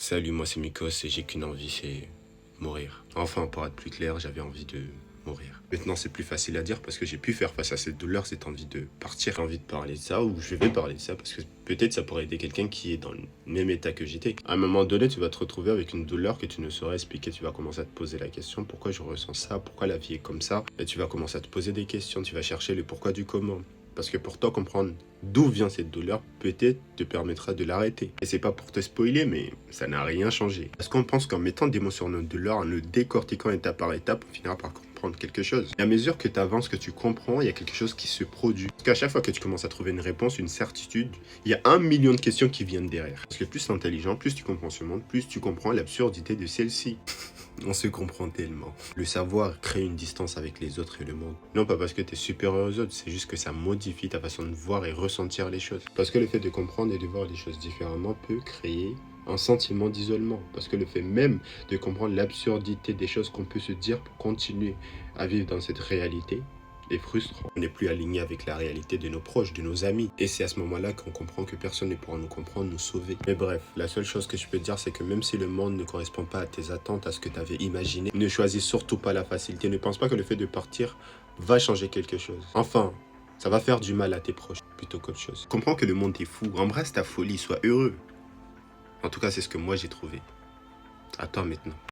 Salut, moi c'est Mikos et j'ai qu'une envie, c'est mourir. Enfin, pour être plus clair, j'avais envie de mourir. Maintenant, c'est plus facile à dire parce que j'ai pu faire face à cette douleur, cette envie de partir, envie de parler de ça, ou je vais parler de ça parce que peut-être ça pourrait aider quelqu'un qui est dans le même état que j'étais. À un moment donné, tu vas te retrouver avec une douleur que tu ne saurais expliquer. Tu vas commencer à te poser la question, pourquoi je ressens ça, pourquoi la vie est comme ça. Et tu vas commencer à te poser des questions, tu vas chercher le pourquoi du comment. Parce que pour toi, comprendre d'où vient cette douleur, peut-être te permettra de l'arrêter. Et c'est pas pour te spoiler, mais ça n'a rien changé. Parce qu'on pense qu'en mettant des mots sur notre douleur, en le décortiquant étape par étape, on finira par comprendre quelque chose. Et à mesure que tu avances, que tu comprends, il y a quelque chose qui se produit. Parce qu'à chaque fois que tu commences à trouver une réponse, une certitude, il y a 1 million de questions qui viennent derrière. Parce que plus t'es intelligent, plus tu comprends ce monde, plus tu comprends l'absurdité de celle-ci. On se comprend tellement. Le savoir crée une distance avec les autres et le monde. Non pas parce que tu es supérieur aux autres, c'est juste que ça modifie ta façon de voir et ressentir les choses. Parce que le fait de comprendre et de voir les choses différemment peut créer un sentiment d'isolement. Parce que le fait même de comprendre l'absurdité des choses qu'on peut se dire pour continuer à vivre dans cette réalité est frustrant. On n'est plus aligné avec la réalité de nos proches, de nos amis. Et c'est à ce moment-là qu'on comprend que personne ne pourra nous comprendre, nous sauver. Mais bref, la seule chose que je peux te dire, c'est que même si le monde ne correspond pas à tes attentes, à ce que tu avais imaginé, ne choisis surtout pas la facilité. Ne pense pas que le fait de partir va changer quelque chose. Enfin, ça va faire du mal à tes proches plutôt qu'autre chose. Comprends que le monde est fou. Embrasse ta folie, sois heureux. En tout cas, c'est ce que moi j'ai trouvé. À toi maintenant.